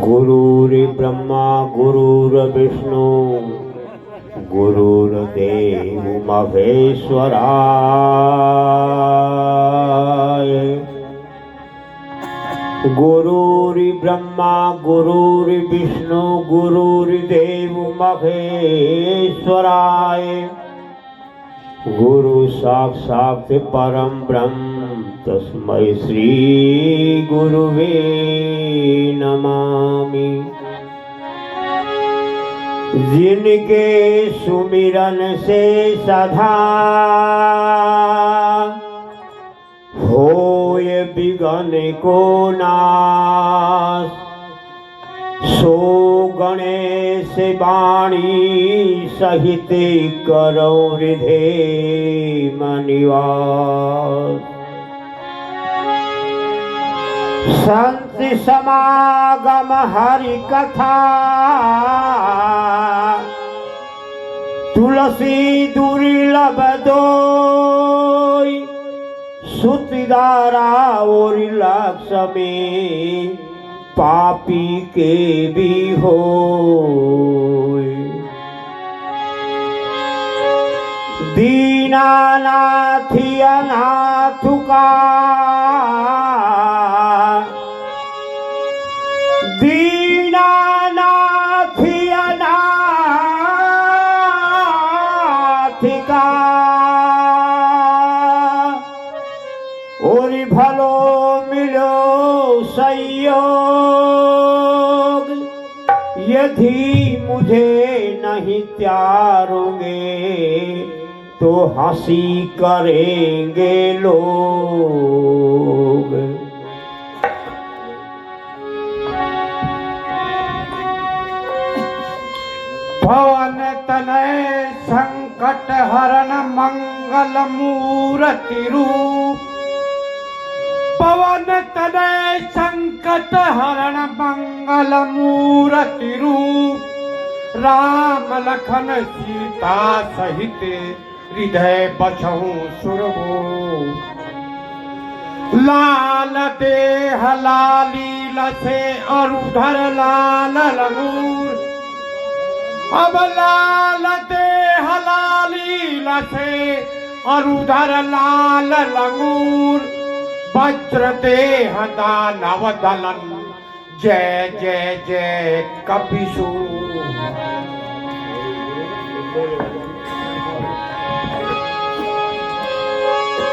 गुरुर्ब्रह्मा गुरुर्विष्णु गुरुर्देव महेश्वराय। गुरुर्ब्रह्मा गुरुर्विष्णु गुरुर्देव महेश्वराय। गुरु साक्षात् परम ब्रह्म तस्मै श्री गुरुवे नमामि। जिनके सुमिरन से सदा होय विघ्न को नाश, सो गणेश वाणी सहित करो हृदय निवास। संत समागम हरि कथा तुलसी दुर्लभ दोई, सुतदारा और लक्ष्मी पापी के भी होय। दीनानाथ अनाथ का दीनानाथ अनाथ का और भलो मिलो संयोग। यदि मुझे नहीं त्यारोगे तो हंसी करेंगे लोग। पवन तनय संकट हरण मंगल मूर्ति रूप। पवन तनय संकट हरण मंगल मूर्ति रूप। राम लखन सीता सहित हृदय बसहु सुरभो। लाल देह लाली लसे अरुधर लाल लंगूर। अब लाल देह लाली लसे अरुधर लाल लंगूर। वज्र देह दानव दलन जय जय जय कपिसूर।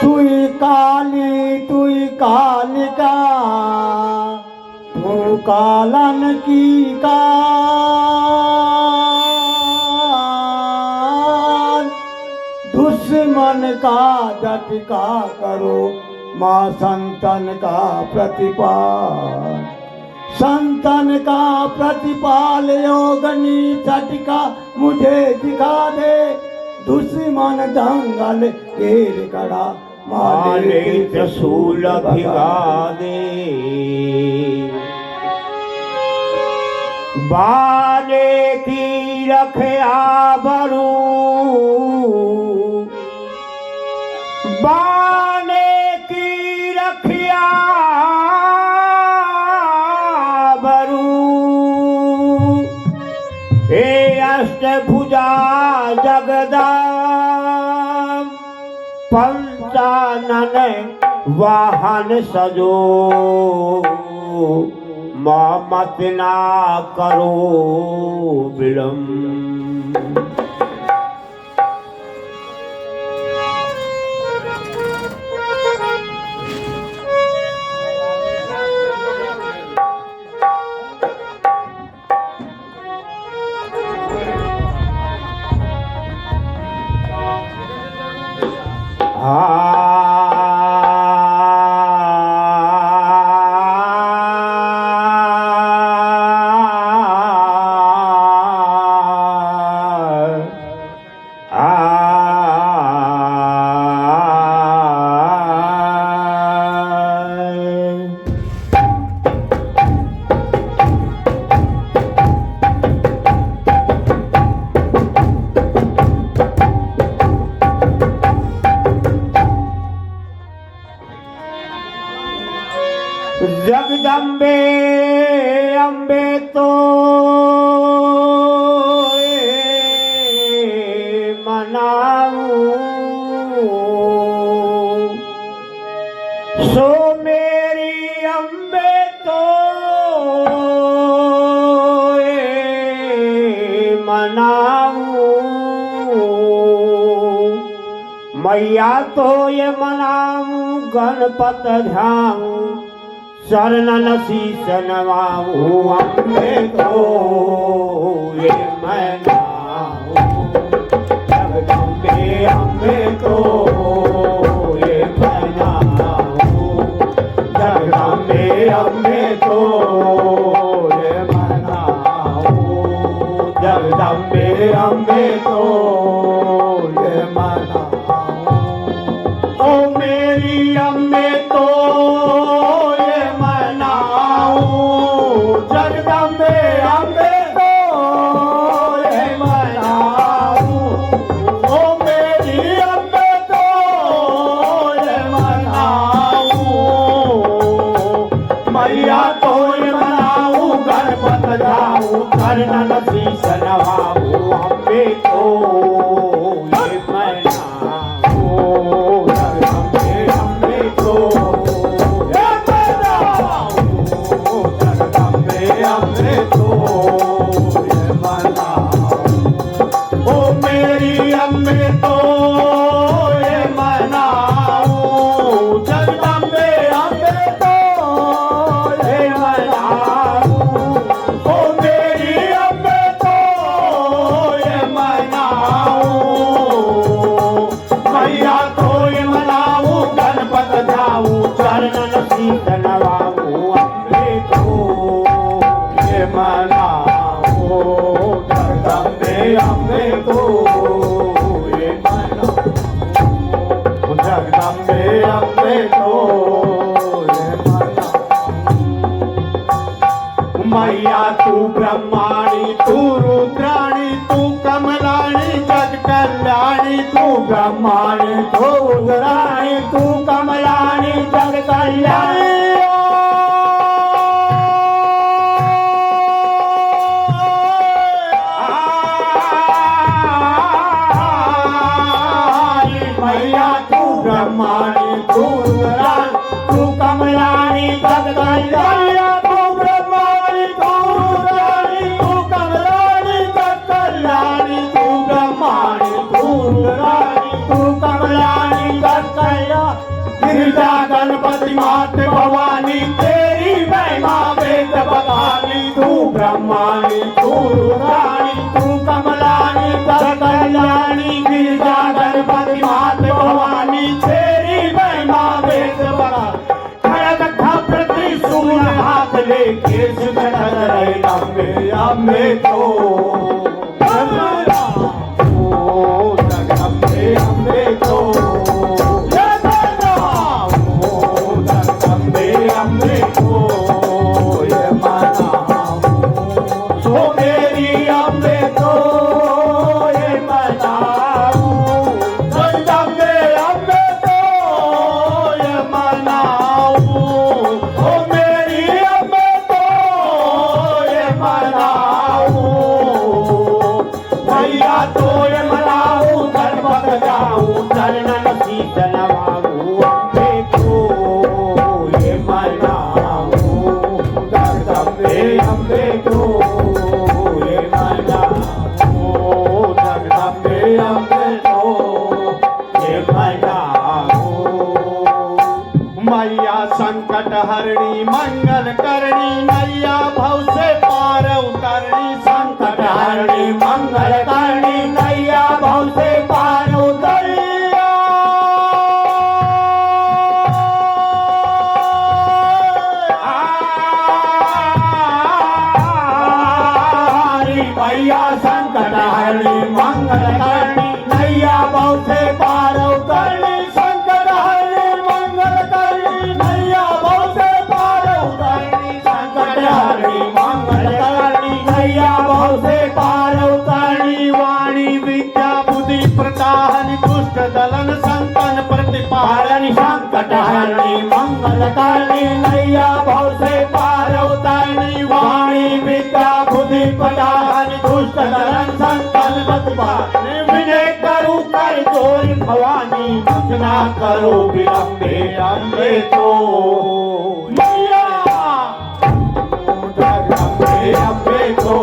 तुई कालिका तू कालन की काल। दुश्मन का झटका करो माँ संतन का प्रतिपाल। संतन का प्रतिपाल योगनी झटका मुझे दिखा दे। दुश्मन दंगल घेर कड़ा माले त्रिशूल भिगा दे। बाने की रखे आबरू बाने की रखिया बरू। हे अष्टभुजा जगदा पंचानन वाहन सजो मत ना करो विलंब। जगदम्बे अम्बे तो मनाऊं सो मेरी अम्बे तो मनाऊं मैया तो ये मनाऊं गणपत ध्याऊं शरणन शीश नवाऊं अम्बे तो ये मनाऊं जगदम्बे अम्बे तो ये मनाऊं जगदम्बे अम्बे तो ये मनाऊं जगदम्बे अम्बे तो ये मनाऊं ओ मेरी अम्बे तो जगदम्बे अम्बे तो ये मनाऊं ओ मेरी अम्बे तो ये मनाऊं मैया तो ये मनाऊं गणपत जाऊं शरणन शीश नवाऊं अम्बे तो ये मनाऊं जगदम्बे अम्बे तो अम्बे तो ये मनाऊं ओ मेरी अम्बे तो ये मनाऊं जगदम्बे अम्बे तो ये मनाऊं ओ मेरी अम्बे तो ये मनाऊं मैया तो ये मनाऊं गणपत जाऊं चरणन शीश नवाऊं अम्बे तो मनाऊं जगदम्बे अम्बे तो ये मनाऊं जगदम्बे अम्बे तो ये मनाऊं मैया तू ब्रह्माणी तू रुद्राणी तू कमलाणी जग कल्याणी तू ब्रह्माणी तू रुद्राणी तू कमलाणी जग कल्याणी मैया तू ब्रह्माणी तू रुद्राणी तू कमलाणी जग कल्याणी तू ब्रह्माणी तू रुद्राणी तू कमलाणी जग कल्याणी तू ब्रह्माणी तू रुद्राणी तू कमलाणी जग कल्याणी गिरिजा गणपति माते भवानी तेरी महिमा वेद बखानी तू ब्रह्माणी तू रुद्राणी तू कमलाणी जग कल्याणी गिरिजा गणपति माते भवानी तेरी महिमा वेद बखानी खड़ग था त्रिशूल हाथ लेके सुखद रहे अम्बे अम्बे तो जगदम्बे अम्बे तो ये मनाऊं जगदम्बे अम्बे करतो ये मनाऊं। मैया संकट हरणी मंगल करणी नैया भव से पार उतरणी। संकट हरणी मंगल करणी नैया भव से पार उतरणी। मैया संकट हरणी मंगल करणी नैया भव से पार उतरणी। संकट हरणी मंगल करणी नैया भव से पार उतरणी। संकट हरणी मंगल करणी नैया भव से पार उतरणी। वाणी विद्या बुद्धि प्रदाहन दुष्ट दलन संतन प्रतिपालन। संकट हरणी मंगल करणी नैया भव से पार उतरणी। वाणी विद्या बुद्धि प्रदाहन दुष्ट दलन संतन प्रतिपालन। विजय करू कर जोर भवानी मतना करो विलंबे अम्बे तो मैया जगदम्बे अम्बे तो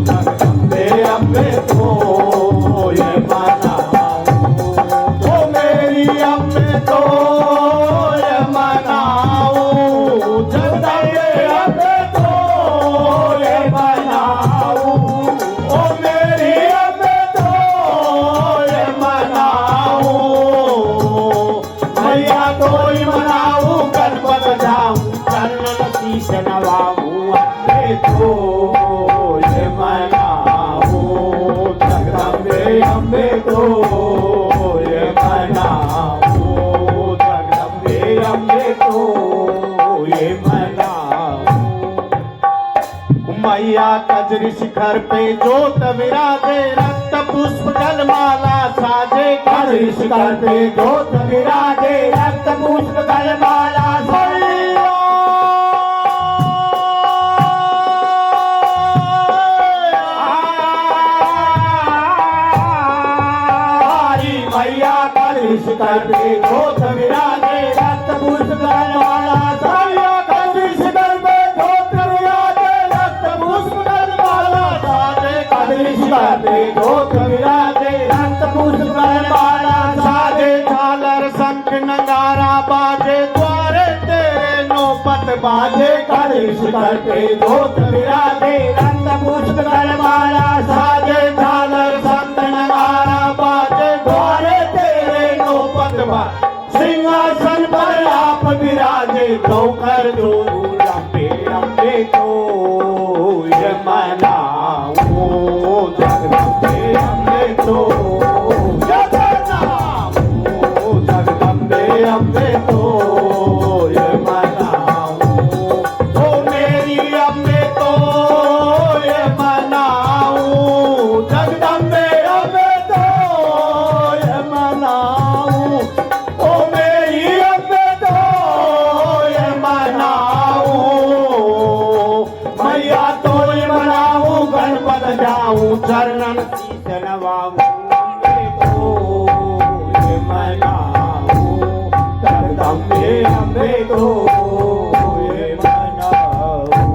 जगदम्बे अम्बे तो ये मनाऊं। ओ मेरी अम्बे तो ये मनाऊं। जगदम्बे अम्बे तो ये मनाऊं। ओ मेरी अम्बे तो ये मनाऊं। मैया तो ही मनाऊं गणपत जाऊं चरण शीश नवाऊं। अम्बे तो ये मनाऊं। जगदम्बे अम्बे तो ये मनाऊं। जगदम्बे अम्बे तो ये मनाऊं। मैया कजरी शिखर पे जोत विराजे रक्त पुष्प जलमाला साजे। कजरी शिखर पे जोत विराजे रक्त पुष्प जलमाला साजे। मैया कजरी शिखर पे जोत विराजे रक्त पुष्प जलमाला साजे। कजरी शिखर पे जोत विराजे रक्त पुष्प जलमाला साजे। कजरी शिखर पे जोत विराजे रक्त पुष्प जलमाला साजे। झालर शंख नगारा बाजे द्वारे तेरे नौपत बाजे। कजरी शिखर पे जोत विराजे रक्त पुष्प जलमाला साजे। झालर शंख नगारा बाजे द्वारे तेरे नौपत बाजे। सिंहासन पर आप विराजे तो कर दो अम्बे अम्बे तो ये मनाऊं। जगदम्बे अम्बे तो ये मनाऊं। जगदम्बे अम्बे तो ये मनाऊं। तो मेरी अम्बे तो ये मनाऊं। जगदम्बे अम्बे तो ये मनाऊं। ओ मेरी अम्बे तो ये मनाऊं। मैया तो ये मनाऊं गणपत जाऊं चरणन शीश नवाऊं। अम्बे तो ये मनाऊं। जगदम्बे अम्बे तो